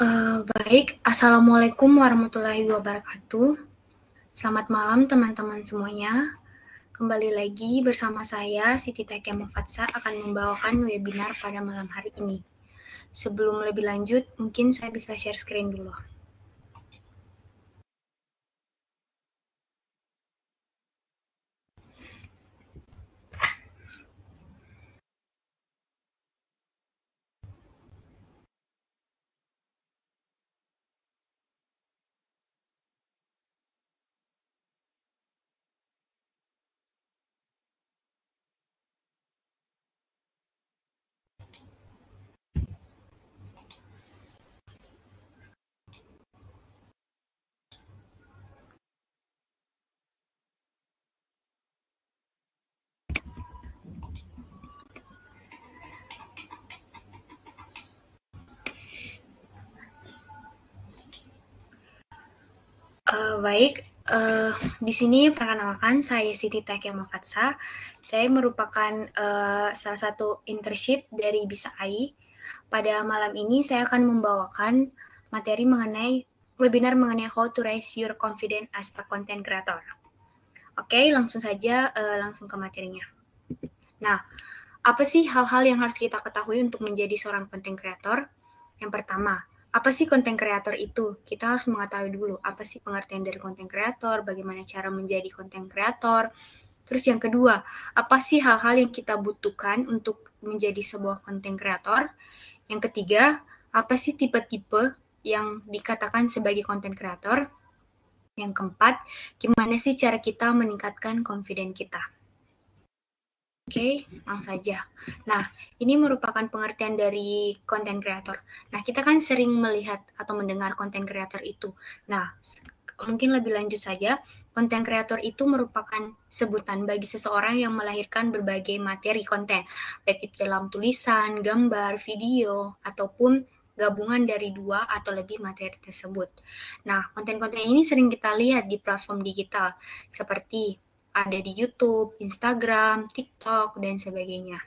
Baik, Assalamualaikum warahmatullahi wabarakatuh. Selamat malam teman-teman semuanya. Kembali lagi bersama saya, Siti Takia Mufatsa, akan membawakan webinar pada malam hari ini. Sebelum lebih lanjut, mungkin saya bisa share screen dulu. Baik, di sini perkenalkan saya Siti Takia Mufatsa. Saya merupakan salah satu internship dari Bisa AI. Pada malam ini saya akan membawakan materi mengenai webinar mengenai how to raise your confidence as a content creator. Oke, langsung saja langsung ke materinya. Nah, apa sih hal-hal yang harus kita ketahui untuk menjadi seorang content creator? Yang pertama, apa sih content creator itu? Kita harus mengetahui dulu apa sih pengertian dari content creator, bagaimana cara menjadi content creator. Terus yang kedua, apa sih hal-hal yang kita butuhkan untuk menjadi sebuah content creator? Yang ketiga, apa sih tipe-tipe yang dikatakan sebagai content creator? Yang keempat, gimana sih cara kita meningkatkan confidence kita? Oke, langsung saja. Nah, ini merupakan pengertian dari content creator. Nah, kita kan sering melihat atau mendengar content creator itu. Nah, mungkin lebih lanjut saja, content creator itu merupakan sebutan bagi seseorang yang melahirkan berbagai materi konten, baik itu dalam tulisan, gambar, video, ataupun gabungan dari 2 atau lebih materi tersebut. Nah, konten-konten ini sering kita lihat di platform digital, seperti ada di YouTube, Instagram, TikTok, dan sebagainya.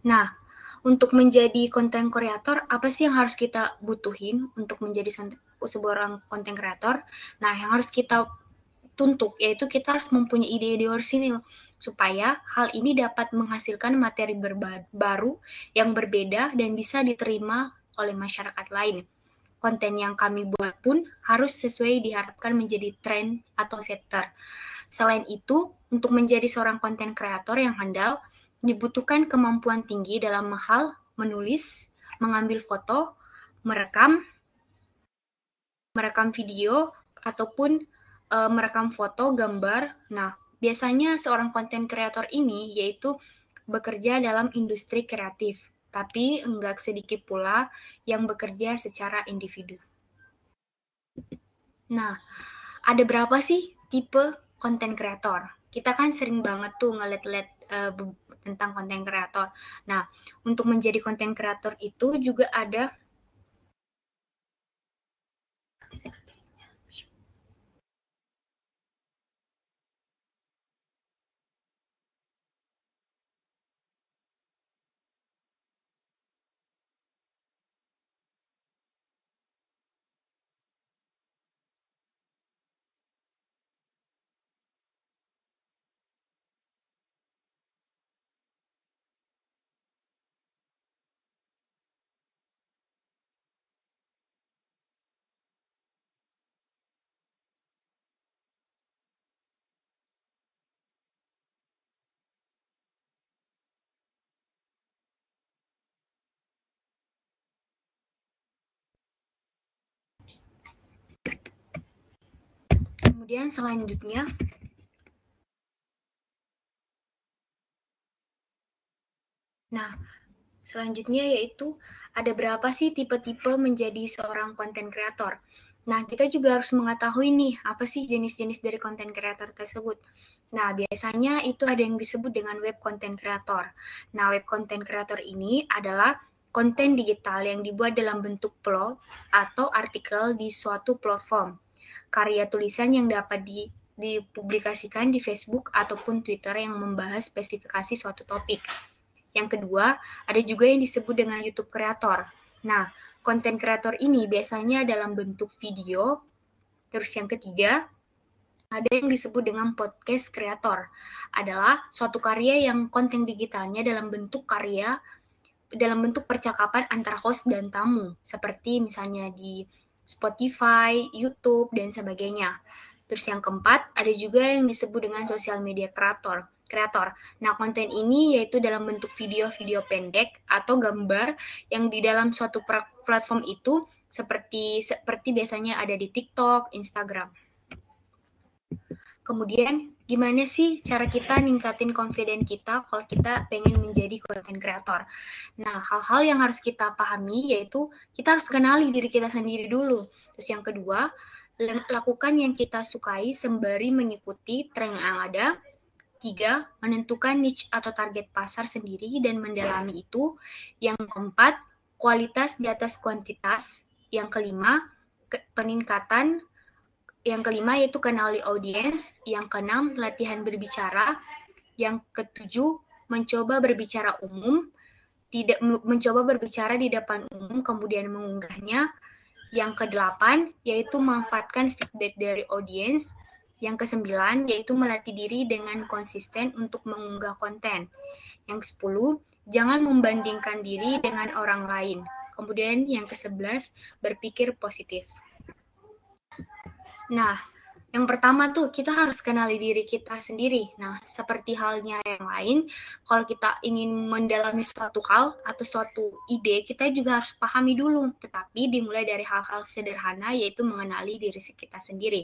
Nah, untuk menjadi konten kreator, apa sih yang harus kita butuhin untuk menjadi seorang konten kreator? Nah, yang harus kita tuntut, yaitu kita harus mempunyai ide-ide orisinil, supaya hal ini dapat menghasilkan materi baru yang berbeda dan bisa diterima oleh masyarakat lain. Konten yang kami buat pun harus sesuai diharapkan menjadi tren atau setter. Selain itu, untuk menjadi seorang konten kreator yang handal, dibutuhkan kemampuan tinggi dalam hal menulis, mengambil foto, merekam video, ataupun merekam foto, gambar. Nah, biasanya seorang konten kreator ini yaitu bekerja dalam industri kreatif, tapi enggak sedikit pula yang bekerja secara individu. Nah, ada berapa sih tipe konten kreator? Kita kan sering banget tuh ngeliat-liat tentang konten kreator. Nah, untuk menjadi konten kreator itu juga ada kemudian selanjutnya yaitu ada berapa sih tipe-tipe menjadi seorang konten kreator. Nah, kita juga harus mengetahui nih, apa sih jenis-jenis dari konten kreator tersebut. Nah, biasanya itu ada yang disebut dengan web konten kreator. Nah, web konten kreator ini adalah konten digital yang dibuat dalam bentuk blog atau artikel di suatu platform. Karya tulisan yang dapat dipublikasikan di Facebook ataupun Twitter yang membahas spesifikasi suatu topik. Yang kedua, ada juga yang disebut dengan YouTube Creator. Nah, konten kreator ini biasanya dalam bentuk video. Terus yang ketiga, ada yang disebut dengan podcast kreator. Adalah suatu karya yang konten digitalnya dalam bentuk percakapan antara host dan tamu, seperti misalnya di Spotify, YouTube, dan sebagainya. Terus yang keempat, ada juga yang disebut dengan sosial media kreator. Nah, konten ini yaitu dalam bentuk video-video pendek atau gambar yang di dalam suatu platform itu seperti biasanya ada di TikTok, Instagram. Kemudian, gimana sih cara kita ningkatin confidence kita kalau kita pengen menjadi content creator? Nah, hal-hal yang harus kita pahami yaitu kita harus kenali diri kita sendiri dulu. Terus yang kedua, lakukan yang kita sukai sembari mengikuti tren yang ada. 3, menentukan niche atau target pasar sendiri dan mendalami itu. Yang keempat, kualitas di atas kuantitas. Yang kelima, peningkatan. Yang kelima yaitu kenali audiens. Yang keenam, latihan berbicara. Yang ketujuh, mencoba berbicara di depan umum, kemudian mengunggahnya. Yang kedelapan, yaitu memanfaatkan feedback dari audiens. Yang kesembilan, yaitu melatih diri dengan konsisten untuk mengunggah konten. Yang ke-10, jangan membandingkan diri dengan orang lain. Kemudian yang ke-11, berpikir positif. Nah, yang pertama tuh kita harus kenali diri kita sendiri. Nah, seperti halnya yang lain, kalau kita ingin mendalami suatu hal atau suatu ide, kita juga harus pahami dulu. Tetapi dimulai dari hal-hal sederhana, yaitu mengenali diri kita sendiri.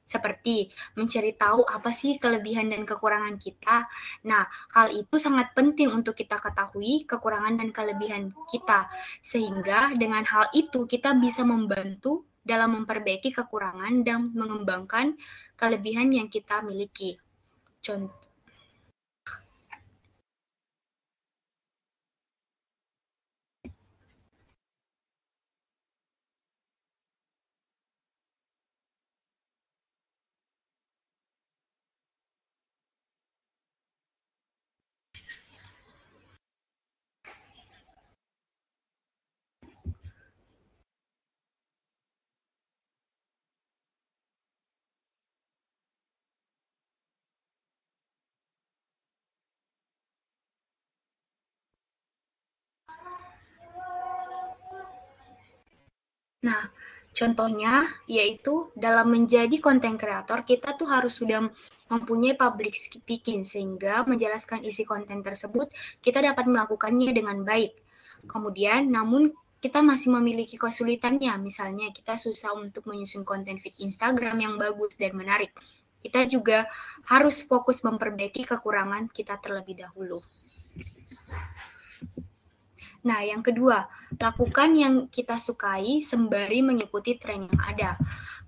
Seperti mencari tahu apa sih kelebihan dan kekurangan kita. Nah, hal itu sangat penting untuk kita ketahui kekurangan dan kelebihan kita. Sehingga dengan hal itu kita bisa membantu dalam memperbaiki kekurangan dan mengembangkan kelebihan yang kita miliki. Contoh. Nah, contohnya yaitu dalam menjadi konten kreator, kita tuh harus sudah mempunyai public speaking, sehingga menjelaskan isi konten tersebut, kita dapat melakukannya dengan baik. Kemudian, namun kita masih memiliki kesulitannya, misalnya kita susah untuk menyusun konten feed Instagram yang bagus dan menarik. Kita juga harus fokus memperbaiki kekurangan kita terlebih dahulu. Nah, yang kedua, lakukan yang kita sukai sembari mengikuti tren yang ada.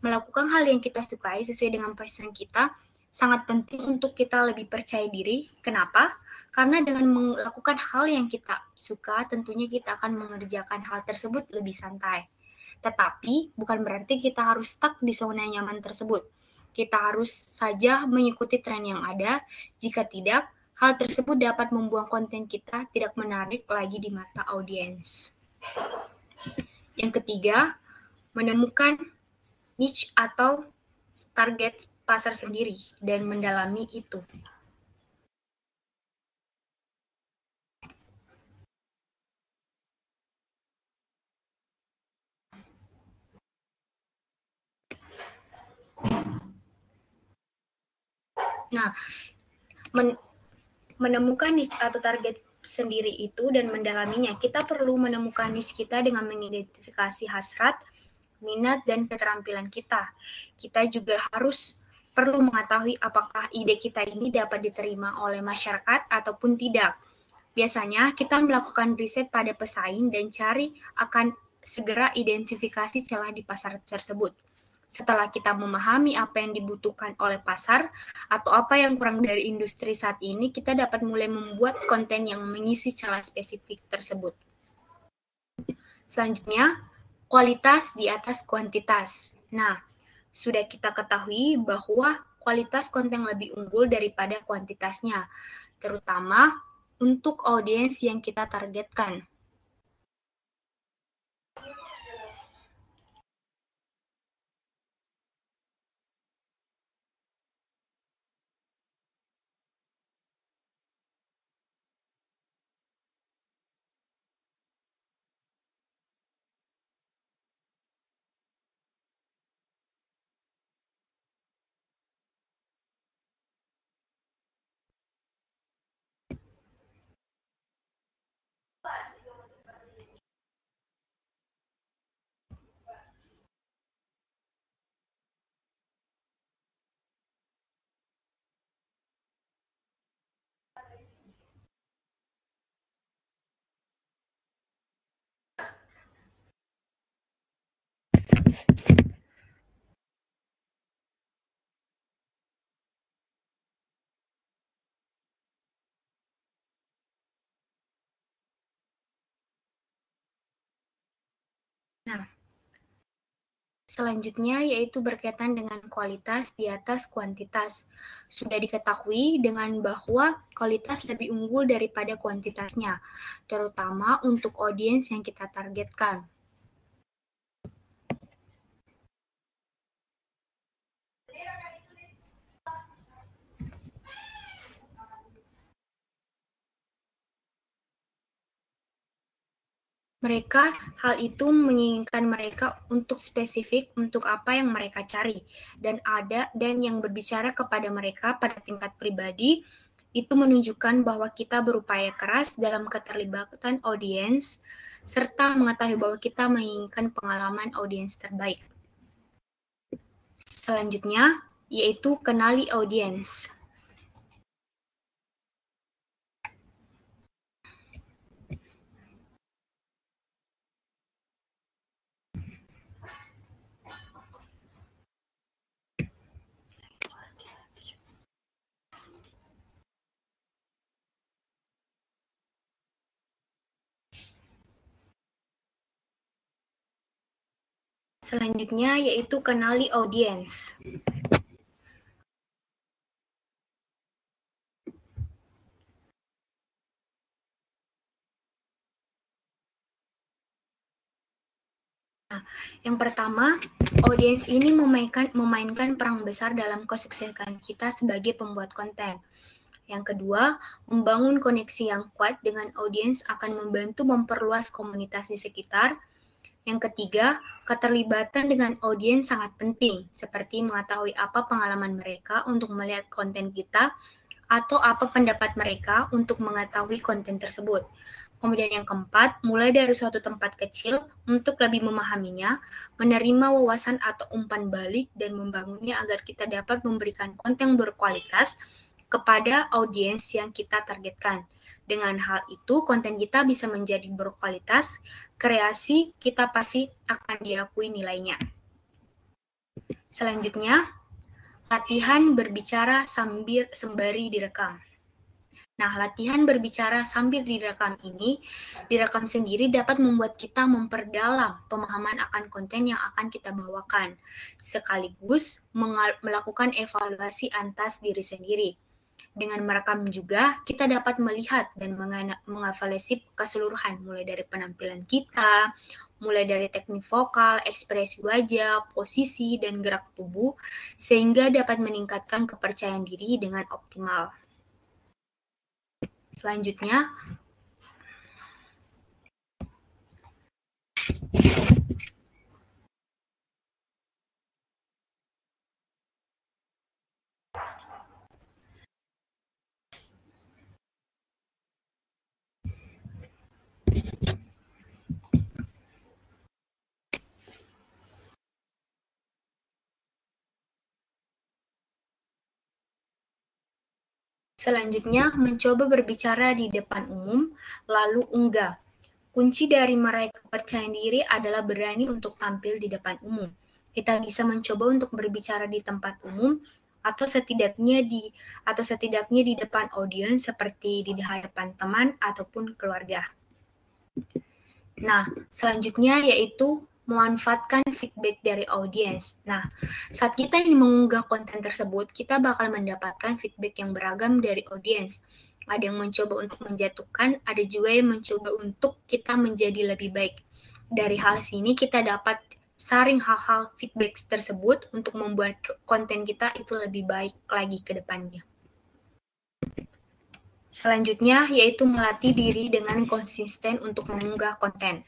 Melakukan hal yang kita sukai sesuai dengan passion kita sangat penting untuk kita lebih percaya diri. Kenapa? Karena dengan melakukan hal yang kita suka, tentunya kita akan mengerjakan hal tersebut lebih santai. Tetapi bukan berarti kita harus stuck di zona nyaman tersebut. Kita harus saja mengikuti tren yang ada. Jika tidak, hal tersebut dapat membuang konten kita tidak menarik lagi di mata audiens. Yang ketiga, menemukan niche atau target pasar sendiri dan mendalami itu. Nah, menemukan niche atau target sendiri itu dan mendalaminya, kita perlu menemukan niche kita dengan mengidentifikasi hasrat, minat, dan keterampilan kita. Kita juga harus perlu mengetahui apakah ide kita ini dapat diterima oleh masyarakat ataupun tidak. Biasanya kita melakukan riset pada pesaing dan cari akan segera identifikasi celah di pasar tersebut. Setelah kita memahami apa yang dibutuhkan oleh pasar atau apa yang kurang dari industri saat ini, kita dapat mulai membuat konten yang mengisi celah spesifik tersebut. Selanjutnya, kualitas di atas kuantitas. Nah, sudah kita ketahui bahwa kualitas konten lebih unggul daripada kuantitasnya, terutama untuk audiens yang kita targetkan. Selanjutnya yaitu berkaitan dengan kualitas di atas kuantitas. Sudah diketahui dengan bahwa kualitas lebih unggul daripada kuantitasnya, terutama untuk audiens yang kita targetkan. Hal itu menginginkan mereka untuk spesifik untuk apa yang mereka cari, dan yang berbicara kepada mereka pada tingkat pribadi, itu menunjukkan bahwa kita berupaya keras dalam keterlibatan audiens, serta mengetahui bahwa kita menginginkan pengalaman audiens terbaik. Selanjutnya, yaitu kenali audiens. Selanjutnya yaitu kenali audiens. Yang pertama, audiens ini memainkan perang besar dalam kesuksesan kita sebagai pembuat konten. Yang kedua, membangun koneksi yang kuat dengan audiens akan membantu memperluas komunitas di sekitar. Yang ketiga, keterlibatan dengan audiens sangat penting, seperti mengetahui apa pengalaman mereka untuk melihat konten kita, atau apa pendapat mereka untuk mengetahui konten tersebut. Kemudian yang keempat, mulai dari suatu tempat kecil untuk lebih memahaminya, menerima wawasan atau umpan balik, dan membangunnya agar kita dapat memberikan konten berkualitas kepada audiens yang kita targetkan. Dengan hal itu, konten kita bisa menjadi berkualitas, kreasi kita pasti akan diakui nilainya. Selanjutnya, latihan berbicara sembari direkam. Nah, latihan berbicara sambil direkam sendiri dapat membuat kita memperdalam pemahaman akan konten yang akan kita bawakan, sekaligus melakukan evaluasi atas diri sendiri. Dengan merekam juga, kita dapat melihat dan mengevaluasi keseluruhan, mulai dari penampilan kita, mulai dari teknik vokal, ekspresi wajah, posisi, dan gerak tubuh, sehingga dapat meningkatkan kepercayaan diri dengan optimal. Selanjutnya, mencoba berbicara di depan umum, lalu unggah. Kunci dari meraih kepercayaan diri adalah berani untuk tampil di depan umum. Kita bisa mencoba untuk berbicara di tempat umum, atau setidaknya di depan audiens seperti di hadapan teman ataupun keluarga. Nah, selanjutnya yaitu memanfaatkan feedback dari audiens. Nah, saat kita ingin mengunggah konten tersebut, kita bakal mendapatkan feedback yang beragam dari audiens. Ada yang mencoba untuk menjatuhkan, ada juga yang mencoba untuk kita menjadi lebih baik. Dari hal sini kita dapat saring hal-hal feedback tersebut untuk membuat konten kita itu lebih baik lagi ke depannya. Selanjutnya yaitu melatih diri dengan konsisten untuk mengunggah konten.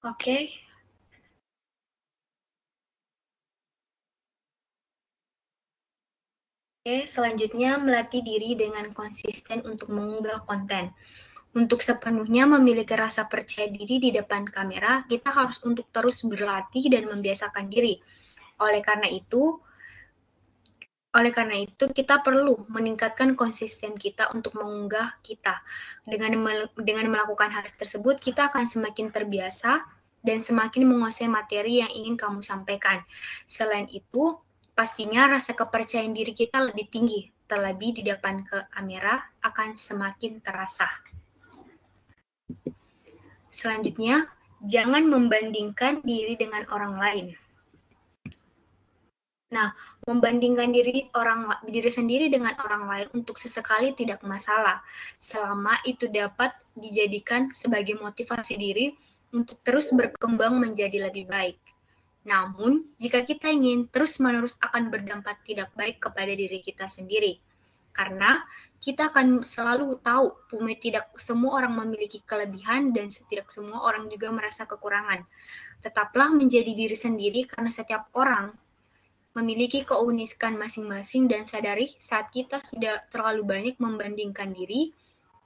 Oke. Selanjutnya melatih diri dengan konsisten untuk mengunggah konten. Untuk sepenuhnya memiliki rasa percaya diri di depan kamera, kita harus untuk terus berlatih dan membiasakan diri. Oleh karena itu, Oleh karena itu, kita perlu meningkatkan konsisten kita untuk mengunggah kita. Dengan melakukan hal tersebut, kita akan semakin terbiasa dan semakin menguasai materi yang ingin kamu sampaikan. Selain itu, pastinya rasa kepercayaan diri kita lebih tinggi, terlebih di depan kamera akan semakin terasa. Selanjutnya, jangan membandingkan diri dengan orang lain. Nah, membandingkan diri sendiri dengan orang lain untuk sesekali tidak masalah, selama itu dapat dijadikan sebagai motivasi diri untuk terus berkembang menjadi lebih baik. Namun, jika kita ingin terus-menerus akan berdampak tidak baik kepada diri kita sendiri, karena kita akan selalu tahu tidak semua orang memiliki kelebihan dan tidak semua orang juga merasa kekurangan. Tetaplah menjadi diri sendiri karena setiap orang memiliki keunikan masing-masing dan sadari saat kita sudah terlalu banyak membandingkan diri,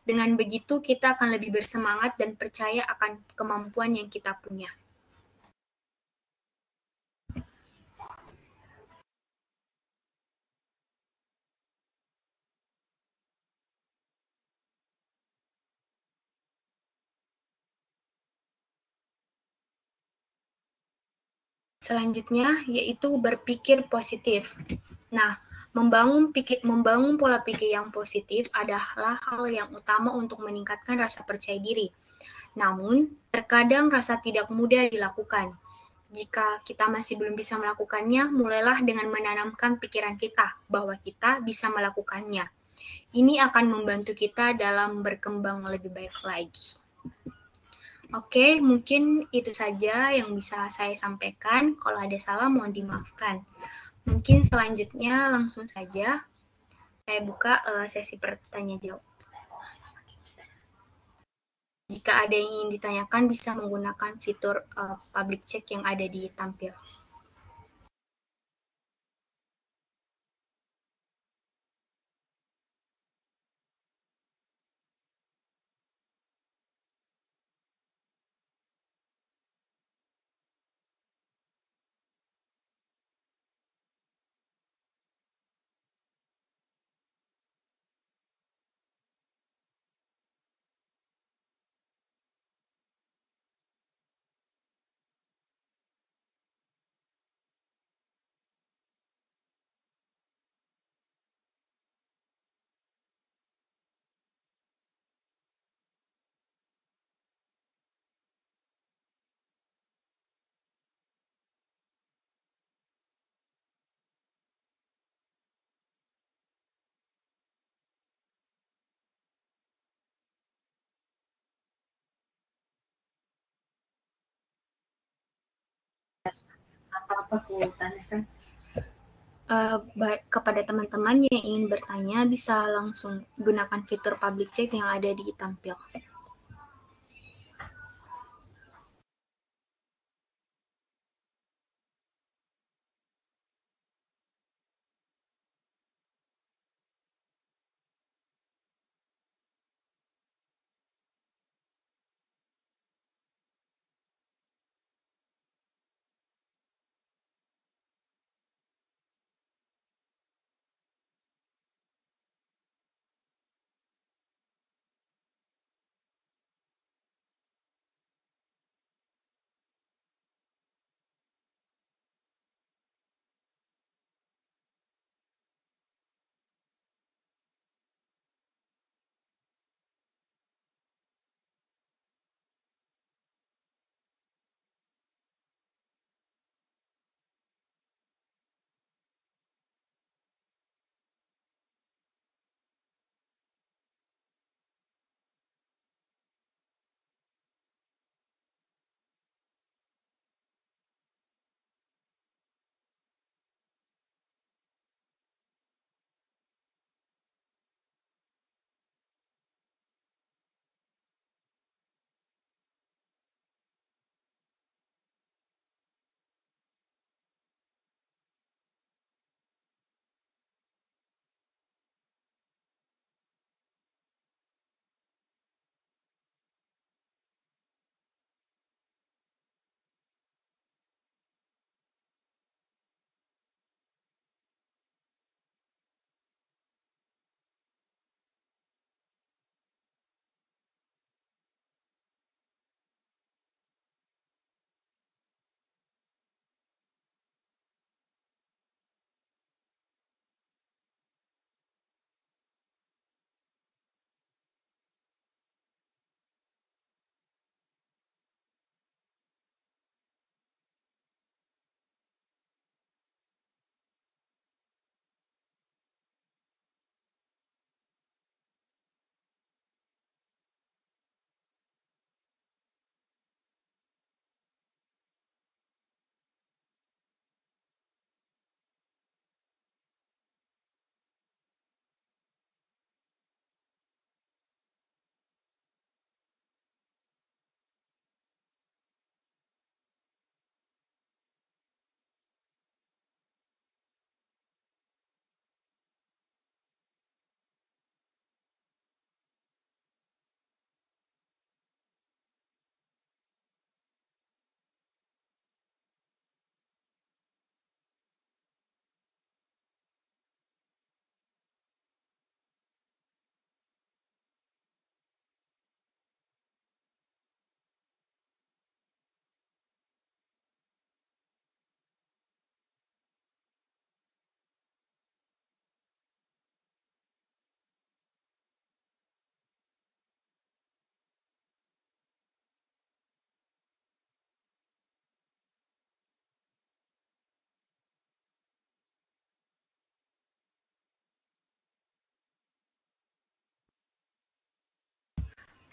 dengan begitu kita akan lebih bersemangat dan percaya akan kemampuan yang kita punya. Selanjutnya yaitu berpikir positif. Nah, membangun pola pikir yang positif adalah hal yang utama untuk meningkatkan rasa percaya diri. Namun, terkadang rasa tidak mudah dilakukan. Jika kita masih belum bisa melakukannya, mulailah dengan menanamkan pikiran kita bahwa kita bisa melakukannya. Ini akan membantu kita dalam berkembang lebih baik lagi. Oke, mungkin itu saja yang bisa saya sampaikan. Kalau ada salah, mohon dimaafkan. Mungkin selanjutnya langsung saja saya buka sesi pertanyaan jawab. Jika ada yang ingin ditanyakan, bisa menggunakan fitur public check yang ada di tampil. Apa kan? Kepada teman-teman yang ingin bertanya, bisa langsung gunakan fitur public check yang ada di tampil.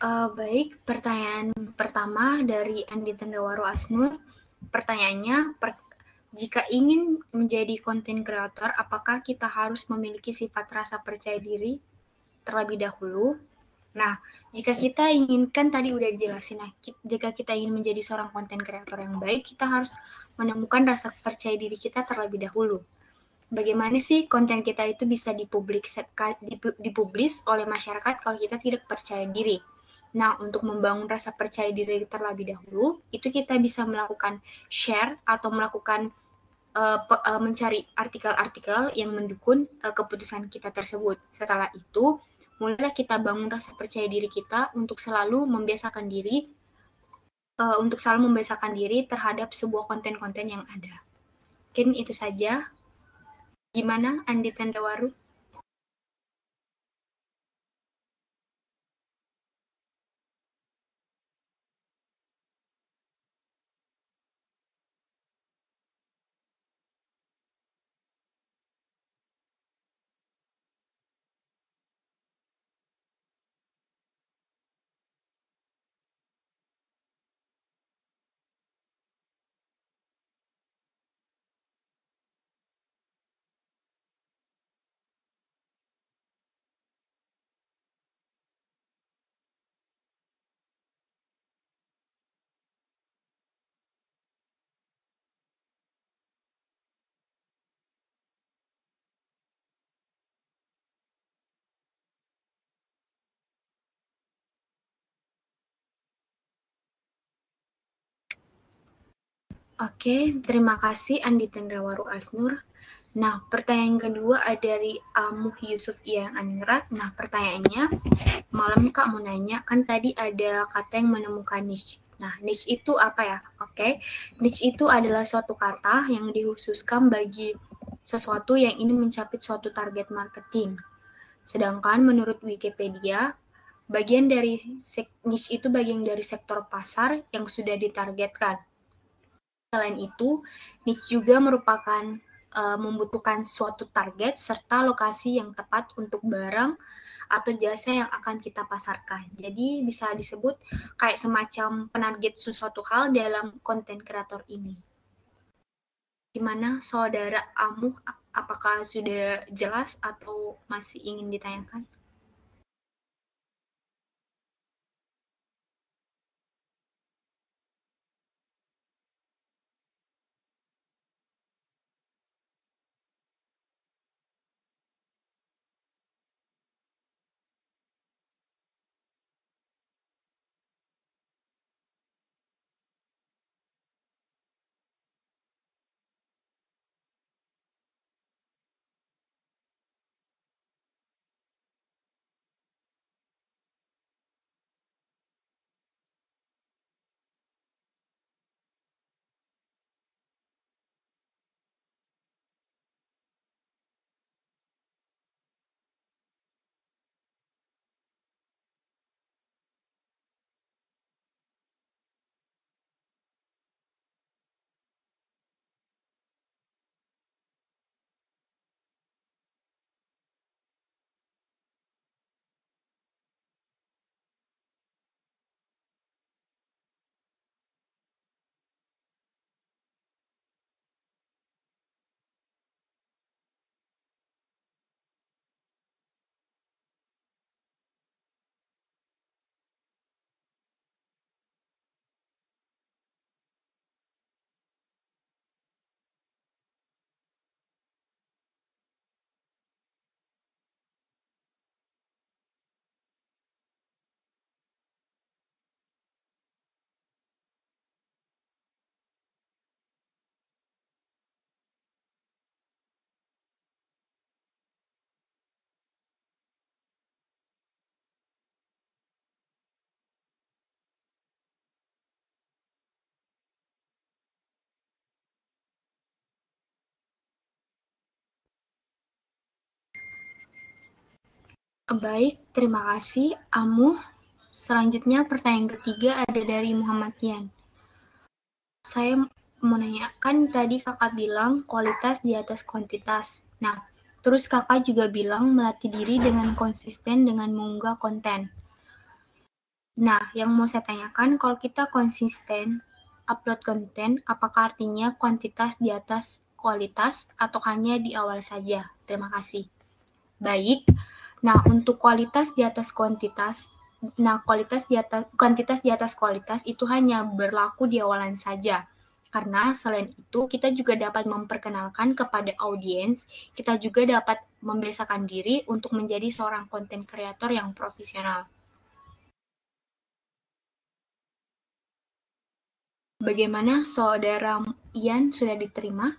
Baik, pertanyaan pertama dari Andi Tendawaru Asnur. Pertanyaannya, jika ingin menjadi content creator, apakah kita harus memiliki sifat rasa percaya diri terlebih dahulu? Nah, jika kita inginkan, tadi udah dijelasin, jika kita ingin menjadi seorang content creator yang baik, kita harus menemukan rasa percaya diri kita terlebih dahulu. Bagaimana sih konten kita itu bisa dipublis oleh masyarakat kalau kita tidak percaya diri? Nah, untuk membangun rasa percaya diri terlebih dahulu, itu kita bisa melakukan share atau melakukan mencari artikel-artikel yang mendukung keputusan kita tersebut. Setelah itu, mulailah kita bangun rasa percaya diri kita untuk selalu membiasakan diri terhadap sebuah konten-konten yang ada. Mungkin itu saja. Gimana, Andi Tendawaru? Oke, terima kasih Andi Tendrawaru Asnur. Nah, pertanyaan kedua ada dari Amuh Yusuf Iyang Aningrat. Nah, pertanyaannya, malam Kak mau nanya, kan tadi ada kata yang menemukan niche. Nah, niche itu apa ya? Oke, niche itu adalah suatu kata yang dikhususkan bagi sesuatu yang ingin mencapai suatu target marketing. Sedangkan menurut Wikipedia, bagian dari niche itu bagian dari sektor pasar yang sudah ditargetkan. Selain itu, niche juga merupakan membutuhkan suatu target serta lokasi yang tepat untuk barang atau jasa yang akan kita pasarkan. Jadi bisa disebut kayak semacam penarget sesuatu hal dalam konten kreator ini. Gimana Saudara Amuh, apakah sudah jelas atau masih ingin ditanyakan? Baik, terima kasih Amuh. Selanjutnya pertanyaan ketiga ada dari Muhammad Yan. Saya mau nanya, kan tadi kakak bilang kualitas di atas kuantitas. Nah, terus kakak juga bilang melatih diri dengan konsisten dengan mengunggah konten. Nah, yang mau saya tanyakan, kalau kita konsisten upload konten, apakah artinya kuantitas di atas kualitas atau hanya di awal saja? Terima kasih. Baik. Nah, untuk kualitas di atas kuantitas, kuantitas di atas kualitas itu hanya berlaku di awalan saja. Karena selain itu, kita juga dapat memperkenalkan kepada audiens, kita juga dapat membiasakan diri untuk menjadi seorang konten kreator yang profesional. Bagaimana saudara Ian, sudah diterima?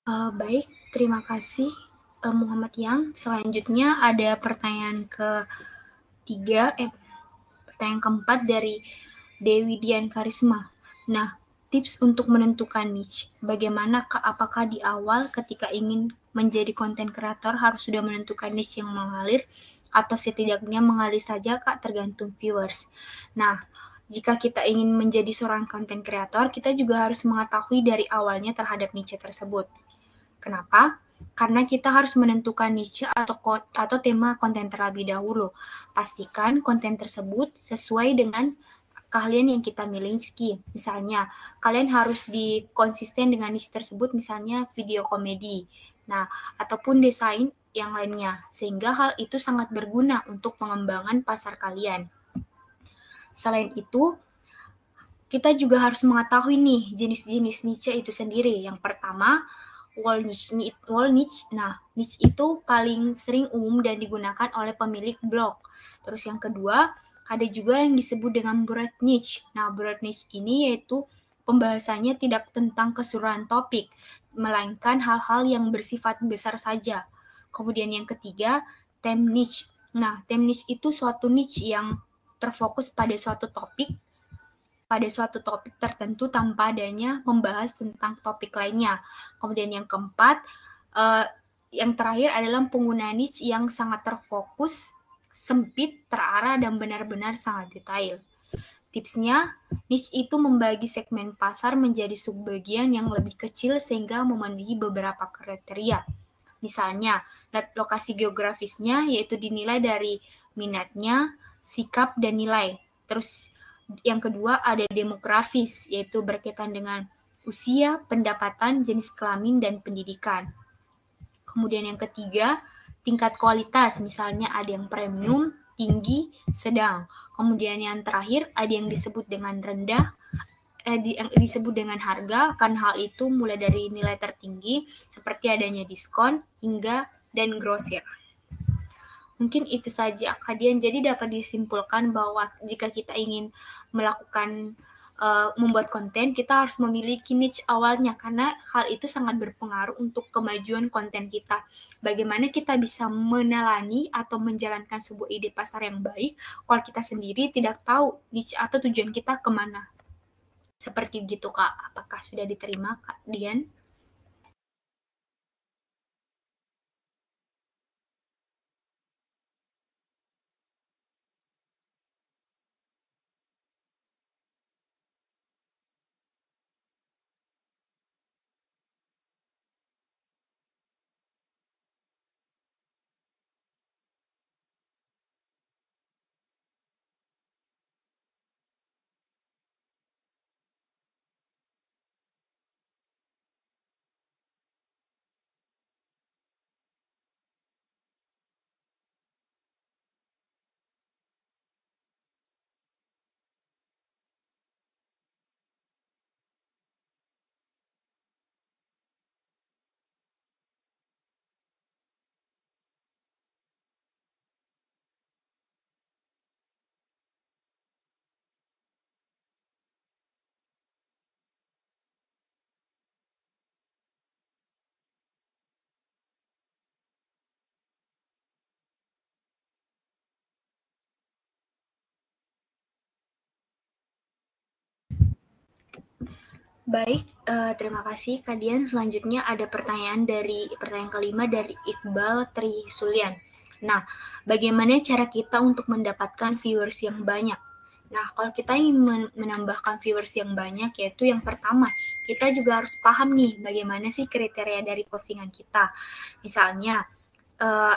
Baik, terima kasih Muhammad Yang. Selanjutnya ada pertanyaan ketiga, pertanyaan keempat dari Dewi Dian Karisma. Nah, tips untuk menentukan niche. Bagaimana apakah di awal ketika ingin menjadi konten kreator harus sudah menentukan niche yang mengalir atau setidaknya mengalir saja Kak, tergantung viewers. Nah, jika kita ingin menjadi seorang konten kreator, kita juga harus mengetahui dari awalnya terhadap niche tersebut. Kenapa? Karena kita harus menentukan niche atau tema konten terlebih dahulu. Pastikan konten tersebut sesuai dengan keahlian yang kita miliki. Misalnya, kalian harus konsisten dengan niche tersebut, misalnya video komedi. Nah, ataupun desain yang lainnya. Sehingga hal itu sangat berguna untuk pengembangan pasar kalian. Selain itu, kita juga harus mengetahui nih jenis-jenis niche itu sendiri. Yang pertama, wall niche. Nah, niche itu paling sering umum dan digunakan oleh pemilik blog. Terus yang kedua, ada juga yang disebut dengan broad niche. Nah, broad niche ini yaitu pembahasannya tidak tentang keseluruhan topik, melainkan hal-hal yang bersifat besar saja. Kemudian yang ketiga, theme niche. Nah, theme niche itu suatu niche yang terfokus pada suatu topik tertentu tanpa adanya membahas tentang topik lainnya. Kemudian yang keempat, yang terakhir adalah penggunaan niche yang sangat terfokus, sempit, terarah, dan benar-benar sangat detail. Tipsnya, niche itu membagi segmen pasar menjadi subbagian yang lebih kecil sehingga memenuhi beberapa kriteria. Misalnya, lokasi geografisnya yaitu dinilai dari minatnya, sikap, dan nilai. Terus yang kedua ada demografis, yaitu berkaitan dengan usia, pendapatan, jenis kelamin, dan pendidikan. Kemudian yang ketiga, tingkat kualitas, misalnya ada yang premium, tinggi, sedang. Kemudian yang terakhir ada yang disebut dengan rendah, yang disebut dengan harga, kan hal itu mulai dari nilai tertinggi seperti adanya diskon hingga dan grosir. Mungkin itu saja, Kak Dian. Jadi dapat disimpulkan bahwa jika kita ingin melakukan membuat konten, kita harus memiliki niche awalnya, karena hal itu sangat berpengaruh untuk kemajuan konten kita. Bagaimana kita bisa meneladani atau menjalankan sebuah ide pasar yang baik kalau kita sendiri tidak tahu niche atau tujuan kita kemana. Seperti gitu, Kak. Apakah sudah diterima, Kak Dian? Baik, terima kasih Kak Dian. Selanjutnya ada pertanyaan kelima dari Iqbal Trisulian. Nah, bagaimana cara kita untuk mendapatkan viewers yang banyak? Nah, kalau kita ingin menambahkan viewers yang banyak, yaitu yang pertama, kita juga harus paham nih bagaimana sih kriteria dari postingan kita. Misalnya,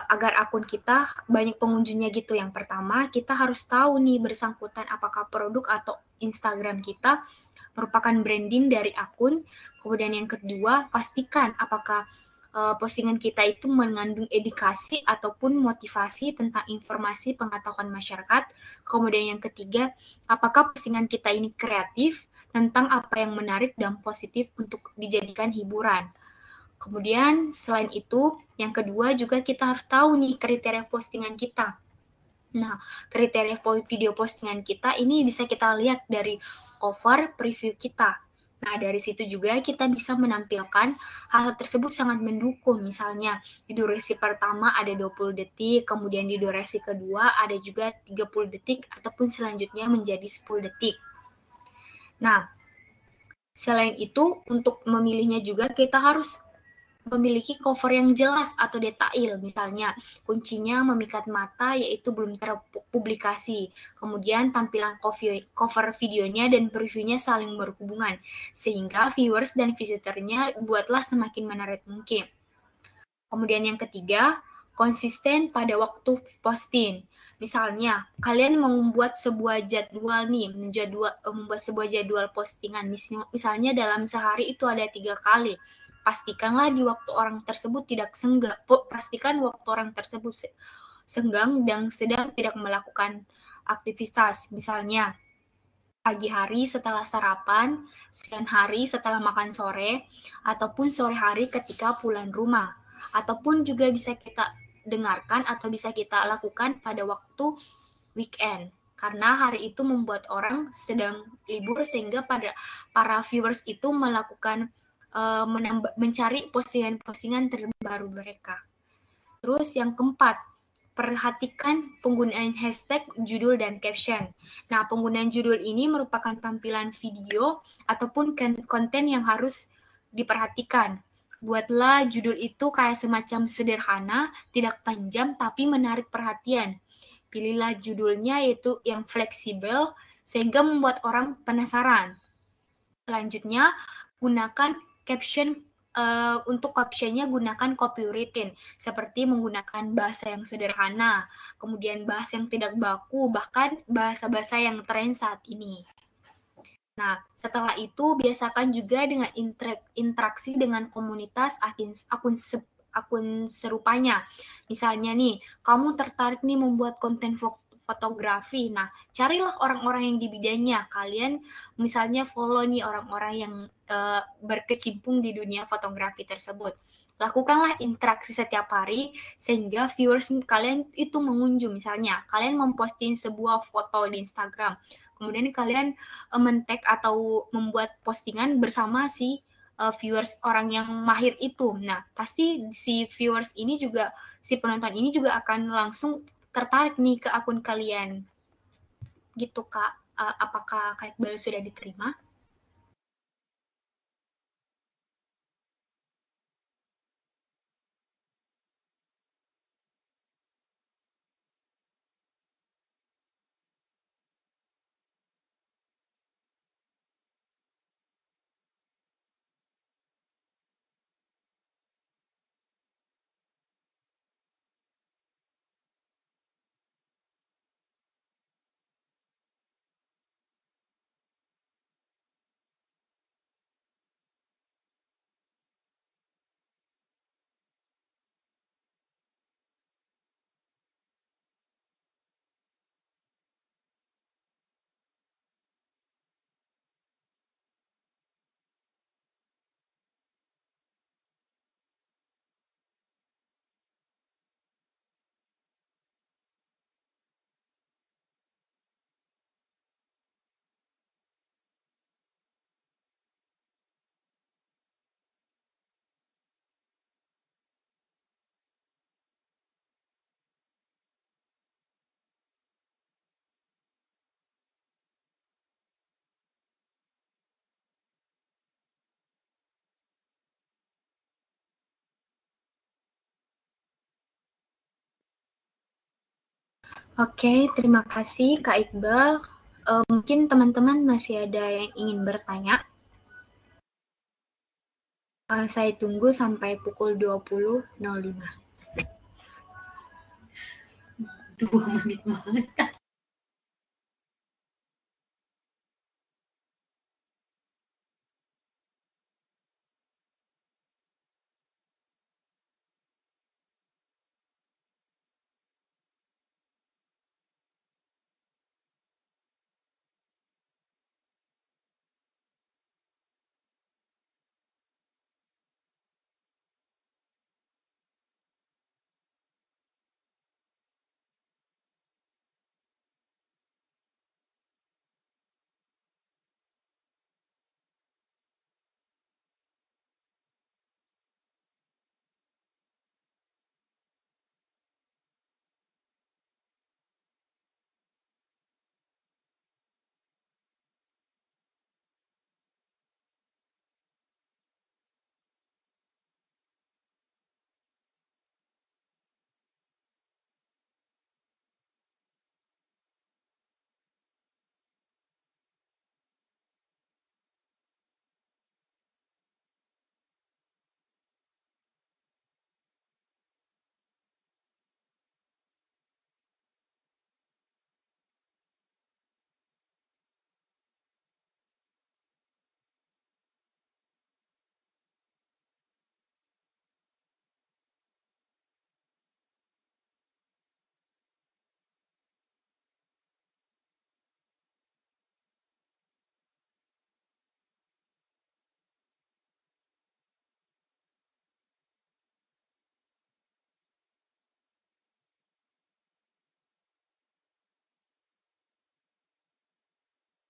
agar akun kita banyak pengunjungnya gitu. Yang pertama, kita harus tahu nih bersangkutan apakah produk atau Instagram kita merupakan branding dari akun. Kemudian yang kedua, pastikan apakah postingan kita itu mengandung edukasi ataupun motivasi tentang informasi pengetahuan masyarakat. Kemudian yang ketiga, apakah postingan kita ini kreatif tentang apa yang menarik dan positif untuk dijadikan hiburan. Kemudian selain itu, yang kedua juga kita harus tahu nih kriteria postingan kita. Nah, kriteria video postingan kita ini bisa kita lihat dari cover preview kita. Nah, dari situ juga kita bisa menampilkan hal tersebut sangat mendukung. Misalnya, di durasi pertama ada 20 detik, kemudian di durasi kedua ada juga 30 detik, ataupun selanjutnya menjadi 10 detik. Nah, selain itu, untuk memilihnya juga kita harus memiliki cover yang jelas atau detail. Misalnya, kuncinya memikat mata yaitu belum terpublikasi. Kemudian tampilan cover videonya dan previewnya saling berhubungan, sehingga viewers dan visitornya buatlah semakin menarik mungkin. Kemudian yang ketiga, konsisten pada waktu posting. Misalnya, kalian membuat sebuah jadwal nih, membuat sebuah jadwal postingan. Misalnya dalam sehari itu ada 3 kali. Pastikanlah di waktu orang tersebut tidak senggang. Pastikan waktu orang tersebut senggang dan sedang tidak melakukan aktivitas. Misalnya, pagi hari setelah sarapan, siang hari setelah makan sore, ataupun sore hari ketika pulang rumah. Ataupun juga bisa kita dengarkan atau bisa kita lakukan pada waktu weekend. Karena hari itu membuat orang sedang libur sehingga para viewers itu melakukan mencari postingan-postingan terbaru mereka. Terus yang keempat, perhatikan penggunaan hashtag, judul, dan caption. Nah, penggunaan judul ini merupakan tampilan video ataupun konten yang harus diperhatikan. Buatlah judul itu kayak semacam sederhana, tidak panjang, tapi menarik perhatian. Pilihlah judulnya yaitu yang fleksibel, sehingga membuat orang penasaran. Selanjutnya, gunakan caption. Untuk captionnya gunakan copywritten, seperti menggunakan bahasa yang sederhana, kemudian bahasa yang tidak baku, bahkan bahasa-bahasa yang tren saat ini. Nah, setelah itu biasakan juga dengan interaksi dengan komunitas akun serupanya. Misalnya nih, kamu tertarik nih membuat konten fotografi. Nah, carilah orang-orang yang di bidangnya. Kalian misalnya follow nih orang-orang yang berkecimpung di dunia fotografi tersebut. Lakukanlah interaksi setiap hari sehingga viewers kalian itu mengunjung. Misalnya, kalian memposting sebuah foto di Instagram, kemudian kalian men-tag atau membuat postingan bersama si viewers orang yang mahir itu. Nah, pasti si viewers ini juga, si penonton ini juga akan langsung tertarik nih ke akun kalian. Gitu, Kak. Apakah Kak Iqbal sudah diterima? Oke, terima kasih Kak Iqbal. Mungkin teman-teman masih ada yang ingin bertanya. Saya tunggu sampai pukul 20.05. 2 menit banget.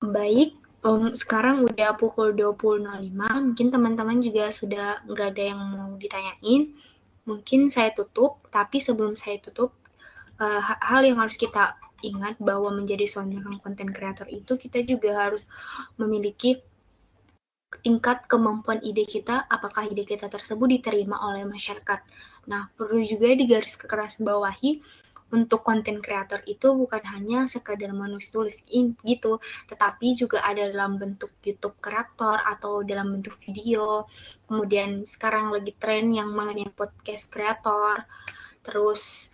Baik, sekarang udah pukul 20.05, mungkin teman-teman juga sudah nggak ada yang mau ditanyain. Mungkin saya tutup, tapi sebelum saya tutup, hal yang harus kita ingat bahwa menjadi seorang konten kreator itu kita juga harus memiliki tingkat kemampuan ide kita, apakah ide kita tersebut diterima oleh masyarakat. Nah, perlu juga digaris keras bawahi, untuk konten kreator itu bukan hanya sekadar menulis gitu, tetapi juga ada dalam bentuk YouTube kreator atau dalam bentuk video. Kemudian sekarang lagi tren yang mengenai podcast kreator. Terus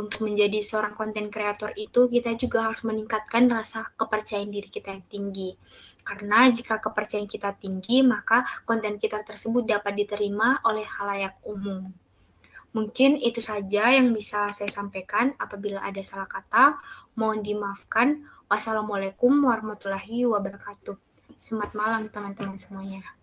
untuk menjadi seorang konten kreator itu kita juga harus meningkatkan rasa kepercayaan diri kita yang tinggi. Karena jika kepercayaan kita tinggi, maka konten kita tersebut dapat diterima oleh khalayak umum. Mungkin itu saja yang bisa saya sampaikan. Apabila ada salah kata, mohon dimaafkan. Wassalamualaikum warahmatullahi wabarakatuh. Selamat malam teman-teman semuanya.